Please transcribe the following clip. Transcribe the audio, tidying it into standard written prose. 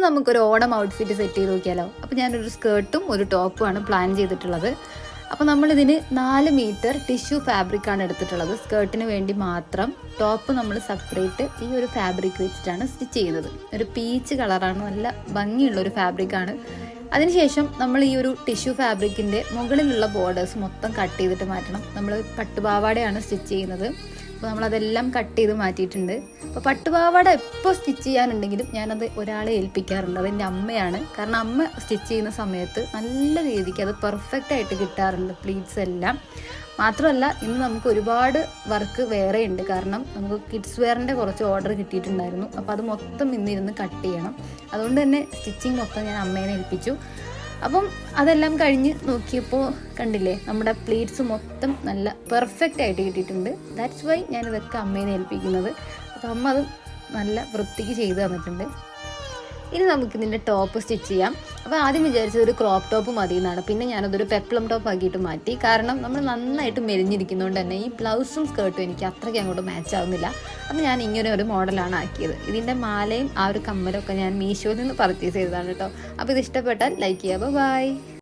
നമുക്കൊരു Onam outfit set ചെയ്ത് നോക്കിയാലോ. അപ്പോൾ ഞാനൊരു സ്കേർട്ടും ഒരു ടോപ്പുമാണ് പ്ലാൻ ചെയ്തിട്ടുള്ളത്. അപ്പോൾ നമ്മളിതിന് 4 മീറ്റർ ടിഷ്യൂ ഫാബ്രിക്കാണ് എടുത്തിട്ടുള്ളത് സ്കേർട്ടിന് വേണ്ടി മാത്രം. ടോപ്പ് നമ്മൾ സെപ്പറേറ്റ് ഈ ഒരു ഫാബ്രിക് വെച്ചിട്ടാണ് സ്റ്റിച്ച് ചെയ്യുന്നത്. ഒരു പീച്ച് കളറാണ്, നല്ല ഭംഗിയുള്ളൊരു ഫാബ്രിക്കാണ്. അതിനുശേഷം നമ്മൾ ഈ ഒരു ടിഷ്യൂ ഫാബ്രിക്കിൻ്റെ മുകളിലുള്ള ബോർഡേഴ്സ് മൊത്തം കട്ട് ചെയ്തിട്ട് മാറ്റണം. നമ്മൾ പട്ടുപാവാടയാണ് സ്റ്റിച്ച് ചെയ്യുന്നത്. അപ്പോൾ നമ്മളതെല്ലാം കട്ട് ചെയ്ത് മാറ്റിയിട്ടുണ്ട്. അപ്പോൾ പട്ടുപാവാട എപ്പോൾ സ്റ്റിച്ച് ചെയ്യാനുണ്ടെങ്കിലും ഞാനത് ഒരാളെ ഏൽപ്പിക്കാറുണ്ട്. അതെൻ്റെ അമ്മയാണ്. കാരണം അമ്മ സ്റ്റിച്ച് ചെയ്യുന്ന സമയത്ത് നല്ല രീതിക്ക് അത് പെർഫെക്റ്റ് ആയിട്ട് കിട്ടാറുണ്ട്, പ്ലീറ്റ്സ് എല്ലാം. മാത്രമല്ല ഇന്ന് നമുക്ക് ഒരുപാട് വർക്ക് വേറെ ഉണ്ട്. കാരണം നമുക്ക് കിഡ്സ് വെയറിൻ്റെ കുറച്ച് ഓർഡർ കിട്ടിയിട്ടുണ്ടായിരുന്നു. അപ്പോൾ അത് മൊത്തം ഇന്നിരുന്ന് കട്ട് ചെയ്യണം. അതുകൊണ്ട് തന്നെ സ്റ്റിച്ചിങ് മൊത്തം ഞാൻ അമ്മേനെ ഏൽപ്പിച്ചു. അപ്പം അതെല്ലാം കഴിഞ്ഞ് നോക്കിയപ്പോൾ കണ്ടില്ലേ, നമ്മുടെ പ്ലീറ്റ്സ് മൊത്തം നല്ല പെർഫെക്റ്റ് ആയിട്ട് കിട്ടിയിട്ടുണ്ട്. ദാറ്റ്സ് വൈ ഞാനിതൊക്കെ അമ്മേനെ ഏൽപ്പിക്കുന്നത്. അപ്പോൾ അമ്മ അത് നല്ല വൃത്തിക്ക് ചെയ്ത് തന്നിട്ടുണ്ട്. ഇനി നമുക്കിതിൻ്റെ ടോപ്പ് സ്റ്റിച്ച് ചെയ്യാം. അപ്പോൾ ആദ്യം വിചാരിച്ചത് ഒരു ക്രോപ്പ് ടോപ്പ് മതി എന്നാണ്. പിന്നെ ഞാനതൊരു പെപ്ലം ടോപ്പ് ആക്കിയിട്ട് മാറ്റി. കാരണം നമ്മൾ നന്നായിട്ട് മെലിഞ്ഞിരിക്കുന്നതുകൊണ്ട് തന്നെ ഈ ബ്ലൗസും സ്കേർട്ടും എനിക്ക് അത്രയ്ക്ക് അങ്ങോട്ട് മാച്ച് ആവുന്നില്ല. അപ്പോൾ ഞാൻ ഇങ്ങനെ ഒരു മോഡലാണ് ആക്കിയത്. ഇതിൻ്റെ മാലയും ആ ഒരു കമ്മലൊക്കെ ഞാൻ മീഷോയിൽ നിന്ന് പർച്ചേസ് ചെയ്തതാണ് കേട്ടോ. അപ്പോൾ ഇത് ഇഷ്ടപ്പെട്ടാൽ ലൈക്ക് ചെയ്യുക. ബൈ.